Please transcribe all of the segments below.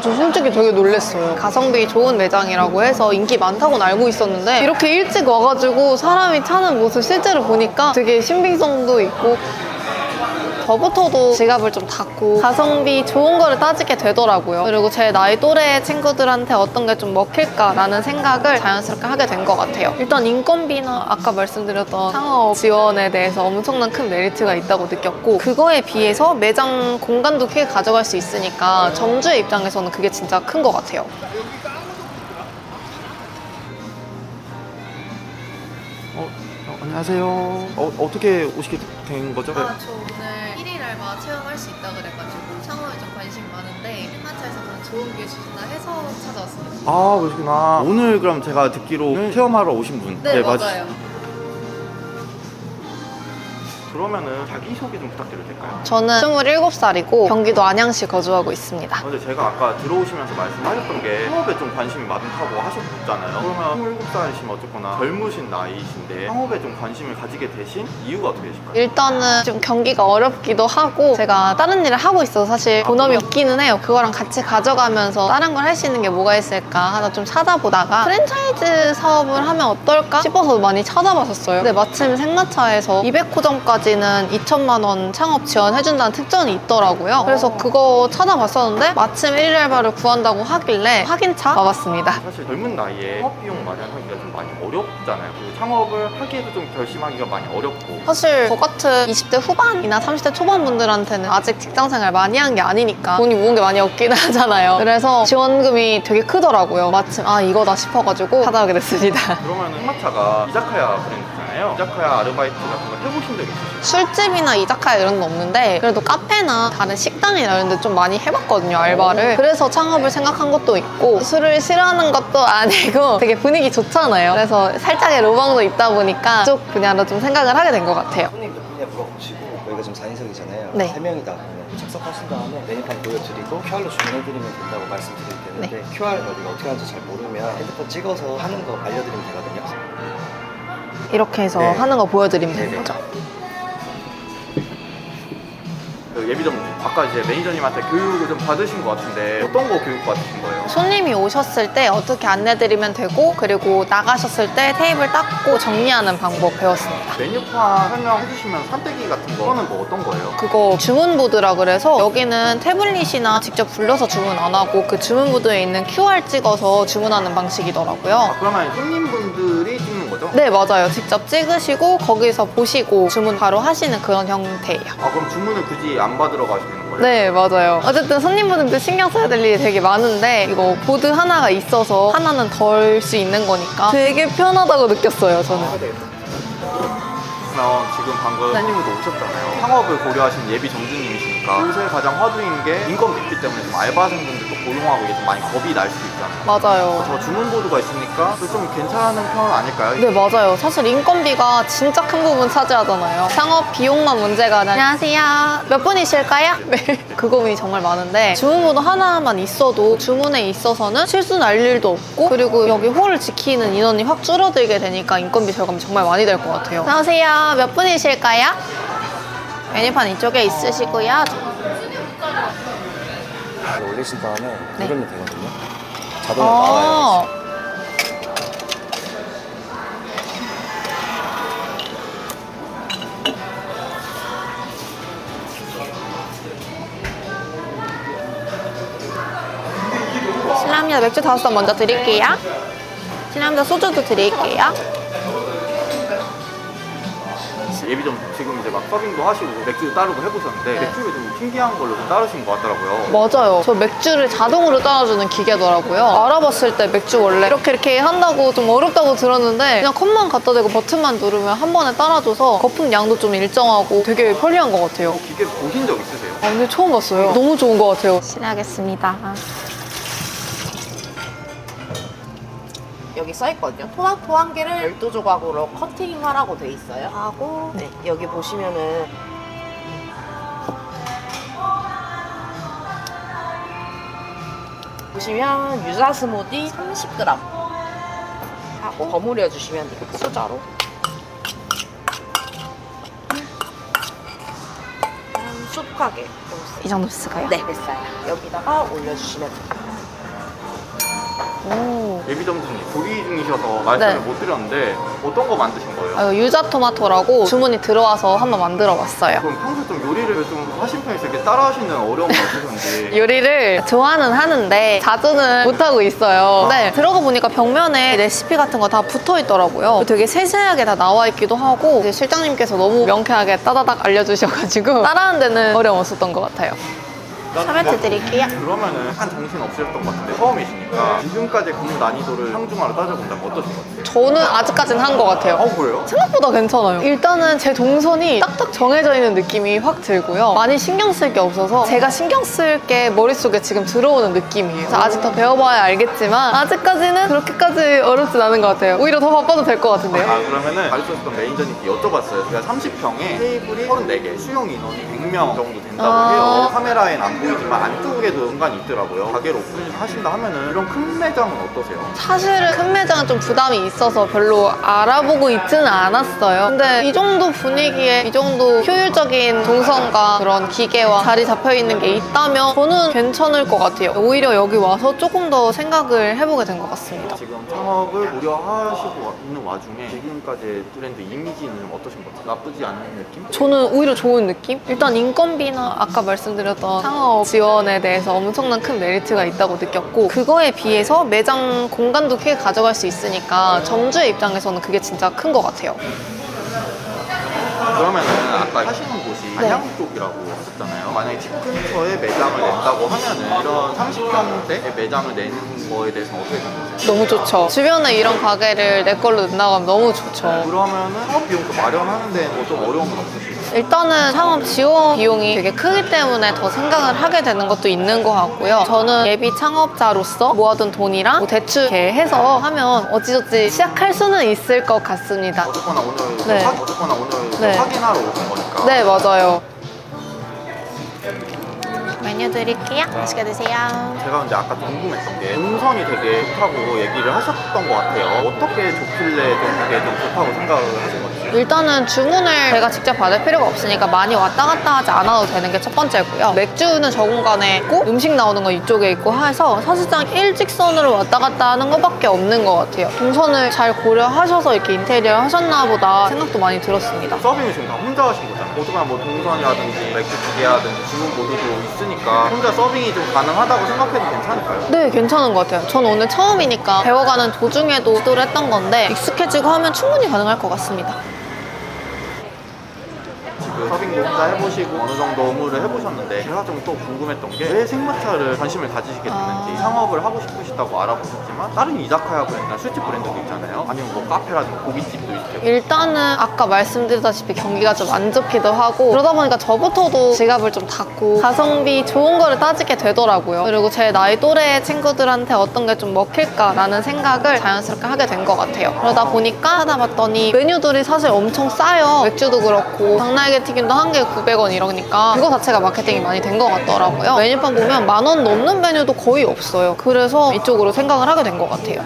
저 솔직히 되게 놀랐어요. 가성비 좋은 매장이라고 해서 인기 많다고는 알고 있었는데 이렇게 일찍 와가지고 사람이 차는 모습 실제로 보니까 되게 신빙성도 있고, 저부터도 지갑을 좀 닫고 가성비 좋은 거를 따지게 되더라고요. 그리고 제 나이 또래 친구들한테 어떤 게 좀 먹힐까라는 생각을 자연스럽게 하게 된 것 같아요. 일단 인건비나 아까 말씀드렸던 창업 지원에 대해서 엄청난 큰 메리트가 있다고 느꼈고, 그거에 비해서 매장 공간도 크게 가져갈 수 있으니까 점주의 입장에서는 그게 진짜 큰 것 같아요. 안녕하세요. 어떻게 오시게 된 거죠? 저 오늘 1일 알바 체험할 수 있다 그래가지고 창업에 좀 관심이 많은데 한차에서는 좋은 기회 주신다 해서 찾아왔습니다. 아, 그러시구나. 오늘 그럼 제가 듣기로 체험하러 오신 분. 네, 맞아요. 그러면은 자기소개 좀 부탁드려도 될까요? 저는 27살이고 경기도 안양시 거주하고 있습니다. 근데 제가 아까 들어오시면서 말씀하셨던 게 창업에 좀 관심이 많다고 하셨잖아요. 그러면 27살이시면 어쨌거나 젊으신 나이이신데 창업에 좀 관심을 가지게 되신 이유가 어떻게 되실까요? 일단은 좀 경기가 어렵기도 하고, 제가 다른 일을 하고 있어서 사실 본업이 없기는 해요. 그거랑 같이 가져가면서 다른 걸 할 수 있는 게 뭐가 있을까 하나 좀 찾아보다가 프랜차이즈 사업을 하면 어떨까 싶어서 많이 찾아봤었어요. 근데 마침 생마차에서 200호점까지는 2천만 원 창업 지원해준다는 특전이 있더라고요. 그래서 그거 찾아봤었는데 마침 1일 알바를 구한다고 하길래 확인차 와봤습니다. 사실 젊은 나이에 창업 비용 마련하기가 좀 많이 어렵잖아요. 그리고 창업을 하기에도 좀 결심하기가 많이 어렵고, 사실 저 같은 20대 후반이나 30대 초반 분들한테는 아직 직장생활 많이 한 게 아니니까 돈이 모은 게 많이 없긴 하잖아요. 그래서 지원금이 되게 크더라고요. 마침 이거다 싶어가지고 찾아오게 됐습니다. 그러면 승마차가 이자카야 브랜드잖아요. 이자카야 아르바이트 같은 거 해보신 적 있으세요? 술집이나 이자카야 이런 건 없는데 그래도 카페나 다른 식당이나 이런 데 좀 많이 해봤거든요, 알바를. 그래서 창업을 생각한 것도 있고, 술을 싫어하는 것도 아니고 되게 분위기 좋잖아요. 그래서 살짝의 로망도 있다 보니까 쪽 분야로 좀 생각을 하게 된 것 같아요. 손님 몇 분이냐 물어보시고, 저희가 지금 4인석이잖아요. 네. 3명이다 그러면 착석하신 다음에 메뉴판 보여드리고 QR로 주문해드리면 된다고 말씀드릴 텐데, QR 어디가 어떻게 하는지 잘 모르면 핸드폰 찍어서 하는 거 알려드리면 되거든요. 이렇게 해서 네. 하는 거 보여드리면 되는 네네. 거죠. 그 예비점주, 아까 이제 매니저님한테 교육을 좀 받으신 것 같은데 어떤 거 교육 받으신 거예요? 손님이 오셨을 때 어떻게 안내드리면 되고, 그리고 나가셨을 때 테이블 닦고 정리하는 방법 배웠습니다. 메뉴판 설명해 주시면 산대기 같은 거는 뭐 어떤 거예요? 그거 주문보드라 그래서 여기는 태블릿이나 직접 불러서 주문 안 하고 그 주문보드에 있는 QR 찍어서 주문하는 방식이더라고요. 그러면 손님분들이 찍는 거죠? 네, 맞아요. 직접 찍으시고 거기서 보시고 주문 바로 하시는 그런 형태예요. 그럼 주문을 굳이 안 받으러 가시는 거예요? 네, 맞아요. 어쨌든 손님분들도 신경 써야 될 일이 되게 많은데 이거 보드 하나가 있어서 하나는 덜 수 있는 거니까 되게 편하다고 느꼈어요, 저는. 그러면 지금 방금 사장님도 오셨잖아요. 창업을 고려하신 예비 점주님이시니까 요새 가장 화두인 게 인건비기 때문에 좀 알바생분들도 고용하고 이게 좀 많이 겁이 날 수도 있잖아요. 맞아요. 저 주문보드가 있으니까 좀 괜찮은 편 아닐까요? 네, 맞아요. 사실 인건비가 진짜 큰 부분 차지하잖아요. 창업 비용만 문제가 아니라 안녕하세요. 몇 분이실까요? 네. 그 고민이 정말 많은데 주문번호 하나만 있어도 주문에 있어서는 실수 날 일도 없고, 그리고 여기 홀을 지키는 인원이 확 줄어들게 되니까 인건비 절감이 정말 많이 될 것 같아요. 안녕하세요. 몇 분이실까요? 메뉴판 이쪽에 있으시고요. 올리신 다음에 네. 누르면 되거든요. 자동으로 나와요. 실례합니다. 맥주 5잔 먼저 드릴게요. 실례합니다. 소주도 드릴게요. 예비점 지금 이제 막 서빙도 하시고 맥주도 따르고 해보셨는데 맥주를 좀 신기한 걸로 좀 따르신 것 같더라고요. 맞아요. 저 맥주를 자동으로 따라주는 기계더라고요. 알아봤을 때 맥주 원래 이렇게 한다고 좀 어렵다고 들었는데 그냥 컵만 갖다 대고 버튼만 누르면 한 번에 따라줘서 거품 양도 좀 일정하고 되게 편리한 것 같아요. 기계 보신 적 있으세요? 근데 처음 봤어요. 너무 좋은 것 같아요. 실례하겠습니다. 여기 써있거든요. 토마토 한 개를 12조각으로 커팅하라고 돼 있어요. 하고 네, 여기 보시면은 유자 스무디 30g 하고 버무려 주시면 돼요. 수저로 쑥하게 이 정도 쓰까요? 네, 됐어요. 여기다가 올려주시면 돼요. 오. 예비점주님 조리 중이셔서 말씀을 네. 못 드렸는데 어떤 거 만드신 거예요? 아, 이거 유자 토마토라고 주문이 들어와서 한번 만들어 봤어요. 그럼 평소 좀 요리를 좀 하신 편이세요? 이렇게 따라 하시는 어려움은 없으셨는지. 요리를 좋아는 하는데 자주는 못하고 있어요. 네, 들어가 보니까 벽면에 레시피 같은 거 다 붙어 있더라고요. 되게 세세하게 다 나와 있기도 하고 이제 실장님께서 너무 명쾌하게 따다닥 알려주셔가지고 따라하는 데는 어려움 없었던 것 같아요. 샤베트 드릴게요. 그러면은 약간 정신 없으셨던 것 같은데 처음이시니까 지금까지 근무 난이도를 상중하로 따져본다면 어떠신 것 같아요? 저는 아직까지는 한 것 같아요. 그래요? 생각보다 괜찮아요. 일단은 제 동선이 딱딱 정해져 있는 느낌이 확 들고요. 많이 신경 쓸 게 없어서 제가 신경 쓸 게 머릿속에 지금 들어오는 느낌이에요. 그래서 아직 더 배워봐야 알겠지만 아직까지는 그렇게까지 어렵진 않은 것 같아요. 오히려 더 바빠도 될 것 같은데요. 그러면은 가르쳐줬던 매니저님께 여쭤봤어요. 제가 30평에 테이블이 34개, 수용 인원이 100명 정도 된다고 해요. 카메라엔 안 보이지만 안쪽에도 공간이 있더라고요. 가게를 오픈하신다 하면은 이런 큰 매장은 어떠세요? 사실은 큰 매장은 좀 부담이 있어서 별로 알아보고 있지는 않았어요. 근데 이 정도 분위기에 이 정도 효율적인 동선과 그런 기계와 자리 잡혀 있는 게 있다면 저는 괜찮을 것 같아요. 오히려 여기 와서 조금 더 생각을 해보게 된 것 같습니다. 지금 창업을 고려하시고 있는 와중에 지금까지의 브랜드 이미지는 어떠신 것 같아요? 나쁘지 않은 느낌? 저는 오히려 좋은 느낌? 일단 인건비나 아까 말씀드렸던 창업 지원에 대해서 엄청난 큰 메리트가 있다고 느꼈고 그거에 비해서 매장 공간도 크게 가져갈 수 있으니까 점주의 입장에서는 그게 진짜 큰 것 같아요. 그러면은 아까 하시는 곳이 네. 안양 쪽이라고 하셨잖아요. 만약에 집 근처에 매장을 낸다고 하면은 이런 30평대의 매장을 내는 거에 대해서는 어떻게 생각하세요? 너무 좋죠. 주변에 이런 가게를 내 걸로 낸다고 하면 너무 좋죠. 그러면은 사업 비용도 마련하는 데는 좀 어려움은 없으시죠? 일단은 창업 지원 비용이 되게 크기 때문에 더 생각을 하게 되는 것도 있는 것 같고요. 저는 예비 창업자로서 모아둔 돈이랑 뭐 대출 이렇게 해서 하면 어찌저찌 시작할 수는 있을 것 같습니다. 어쨌거나 오늘 네. 어쨌거나 오늘 네. 확인하러 오신 거니까. 네, 맞아요. 메뉴 드릴게요. 맛있게 드세요. 제가 근데 아까 궁금했던 게 동선이 되게 좋다고 얘기를 하셨던 것 같아요. 어떻게 좋길래 좀 그게 좀 좋다고 생각을 하신 거죠? 일단은 주문을 제가 직접 받을 필요가 없으니까 많이 왔다 갔다 하지 않아도 되는 게 첫 번째고요. 맥주는 저 공간에 있고 음식 나오는 건 이쪽에 있고 해서 사실상 일직선으로 왔다 갔다 하는 것밖에 없는 것 같아요. 동선을 잘 고려하셔서 이렇게 인테리어 하셨나 보다 생각도 많이 들었습니다. 서빙을 지금 다 혼자 하신 거잖아요. 어쨌거나 뭐 동선이라든지 맥주 기계라든지 주문 보드도 있으니까 혼자 서빙이 좀 가능하다고 생각해도 괜찮을까요? 네, 괜찮은 것 같아요. 전 오늘 처음이니까 배워가는 도중에도 시도를 했던 건데 익숙해지고 하면 충분히 가능할 것 같습니다. 지금 서빙도 혼자 해보시고 어느 정도 업무를 해보셨는데 제가 좀 또 궁금했던 게 왜 생마차를 관심을 가지시게 됐는지 창업을 하고 싶으시다고 알아보셨지만 다른 이자카야 브랜드나 술집 브랜드도 있잖아요. 아니면 뭐 카페라든지 고깃집도 있을 테고 일단은 아까 말씀드렸다시피 경기가 좀 안 좋기도 하고 그러다 보니까 저부터도 지갑을 좀 닫고 가성비 좋은 거를 따지게 되더라고요. 그리고 제 나이 또래 친구들한테 어떤 게 좀 먹힐까라는 생각을 자연스럽게 하게 된 것 같아요. 그러다 보니까 하다 봤더니 메뉴들이 사실 엄청 싸요. 맥주도 그렇고 닭날개 튀김도 한 개에 900원 이러니까 그거 자체가 마케팅이 많이 된 것 같더라고요. 메뉴판 보면 10,000원 넘는 메뉴도 거의 없어요. 그래서 이쪽으로 생각을 하게 된 것 같아요.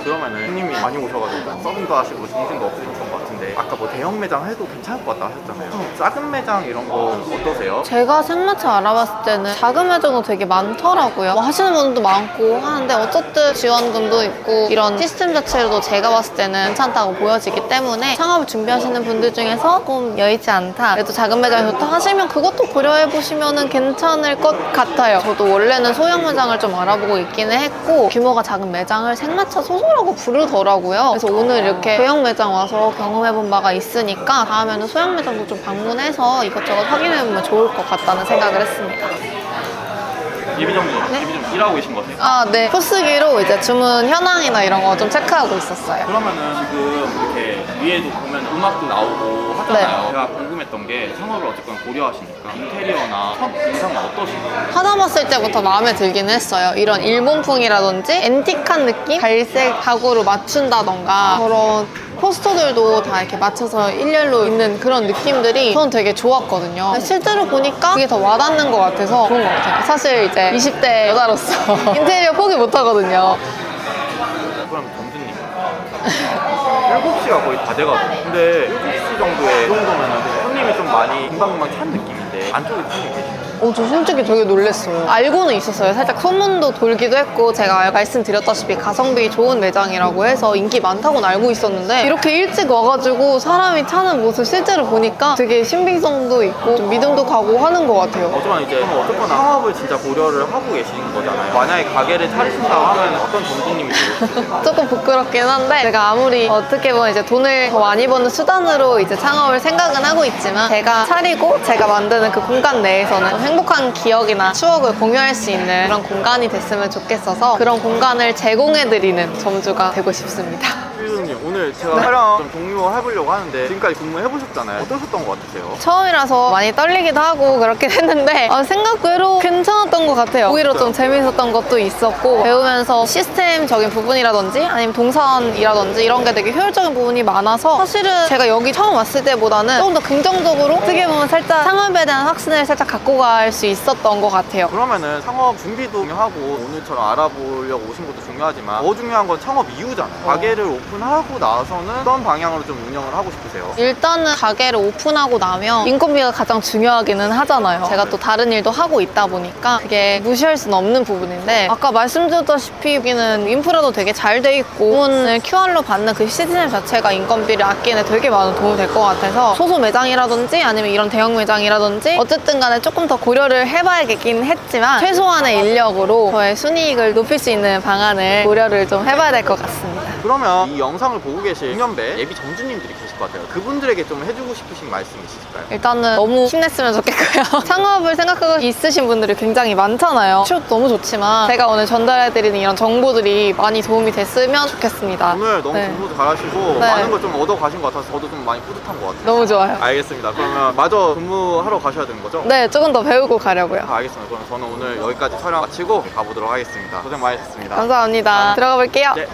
그러면은 손님이 많이 오셔가지고 서빙도 하시고 정신도 없으셨던 것 같은데 아까 뭐 대형 매장 해도 괜찮을 것 같다 하셨잖아요. 작은 매장 이런 거 어떠세요? 제가 생마차 알아봤을 때는 작은 매장도 되게 많더라고요. 뭐 하시는 분도 많고 하는데 어쨌든 지원금도 있고 이런 시스템 자체로도 제가 봤을 때는 괜찮다고 보여지기 때문에 창업을 준비하시는 분들 중에서 조금 여의치 않다. 그래도 작은 매장이 좋다 하시면 그것도 고려해보시면 괜찮을 것 같아요. 저도 원래는 소형 매장을 좀 알아보고 있기는 했고 규모가 작은 매장을 생마차 소소라고 부르더라고요. 그래서 오늘 이렇게 대형 매장 와서 경험해본 바가 있으니까 다음에는 소형 매장도 좀 방문해서 이것저것 확인해보면 좋을 것 같다는 생각을 했습니다. 예비점님, 네? 예비점 일하고 계신 거세요? 아, 네. 포스기로 이제 주문 현황이나 이런 거 좀 체크하고 있었어요. 그러면은 지금 이렇게 위에도 보면 음악도 나오고 하잖아요. 네. 제가 궁금했던 게 창업을 어쨌건 고려하시니까 인테리어나 첫 인상은 어떠신가요? 하다 봤을 때부터 마음에 들긴 했어요. 이런 일본풍이라든지 앤틱한 느낌? 갈색 가구로 맞춘다던가 그런 포스터들도 다 이렇게 맞춰서 일렬로 있는 그런 느낌들이 저는 되게 좋았거든요. 근데 실제로 보니까 그게 더 와닿는 것 같아서 좋은 것 같아요. 사실 이제 20대 여자로서 인테리어 포기 못 하거든요. 그럼 점주님 7시가 거의 다 돼가거든요. 근데 7시 정도에 이 정도면 손님이 좀 많이 금방금방 찬 느낌인데 안쪽에 손님이 계시나요? 저 솔직히 되게 놀랐어요. 알고는 있었어요. 살짝 소문도 돌기도 했고 제가 말씀드렸다시피 가성비 좋은 매장이라고 해서 인기 많다고는 알고 있었는데 이렇게 일찍 와가지고 사람이 차는 모습 실제로 보니까 되게 신빙성도 있고 좀 믿음도 가고 하는 것 같아요. 하지만 이제 어쨌거나 창업을 진짜 고려를 하고 계시는 거잖아요. 만약에 가게를 차리신다고 하면 어떤 점주님이 되고 싶으세요? 조금 부끄럽긴 한데 제가 아무리 어떻게 보면 이제 돈을 더 많이 버는 수단으로 이제 창업을 생각은 하고 있지만 제가 차리고 제가 만드는 그 공간 내에서는 행복한 기억이나 추억을 공유할 수 있는 그런 공간이 됐으면 좋겠어서 그런 공간을 제공해드리는 점주가 되고 싶습니다. 필수님 오늘 제가 촬영 좀 종료해보려고 하는데 지금까지 근무해보셨잖아요. 어떠셨던 것 같으세요? 처음이라서 많이 떨리기도 하고 그렇긴 했는데 생각외로 괜찮았던 것 같아요. 오히려 좀 재밌었던 것도 있었고 배우면서 시스템적인 부분이라든지 아니면 동선이라든지 이런 게 되게 효율적인 부분이 많아서 사실은 제가 여기 처음 왔을 때보다는 조금 더 긍정적으로 어떻게 보면 살짝 창업에 대한 확신을 살짝 갖고 갈 수 있었던 것 같아요. 그러면은 창업 준비도 중요하고 오늘처럼 알아보려고 오신 것도 중요하지만 더 중요한 건 창업 이후잖아요. 가게를 오픈하고 나서는 어떤 방향으로 좀 운영을 하고 싶으세요? 일단은 가게를 오픈하고 나면 인건비가 가장 중요하기는 하잖아요. 제가 또 다른 일도 하고 있다 보니까 그게 무시할 수는 없는 부분인데 아까 말씀드렸다시피 여기는 인프라도 되게 잘 돼 있고 주문을 QR로 받는 그 시스템 자체가 인건비를 아끼는 데 되게 많은 도움이 될 것 같아서 소소 매장이라든지 아니면 이런 대형 매장이라든지 어쨌든 간에 조금 더 고려를 해봐야겠긴 했지만 최소한의 인력으로 저의 순이익을 높일 수 있는 방안을 고려를 좀 해봐야 될 것 같습니다. 그러면 이 영상을 보고 계실 중년배 예비 점주님들이 계실 것 같아요. 그분들에게 좀 해주고 싶으신 말씀 있으실까요? 일단은 너무 힘냈으면 좋겠고요. 창업을 생각하고 있으신 분들이 굉장히 많잖아요. 취업 너무 좋지만 제가 오늘 전달해드리는 이런 정보들이 많이 도움이 됐으면 좋겠습니다. 오늘 너무 네. 공부도 잘하시고 네. 많은 걸 좀 얻어 가신 것 같아서 저도 좀 많이 뿌듯한 것 같아요. 너무 좋아요. 알겠습니다. 그러면 마저 근무하러 가셔야 되는 거죠? 네, 조금 더 배우고 가려고요. 알겠습니다. 그럼 저는 오늘 여기까지 촬영 마치고 가보도록 하겠습니다. 고생 많으셨습니다. 감사합니다. 들어가 볼게요. 네.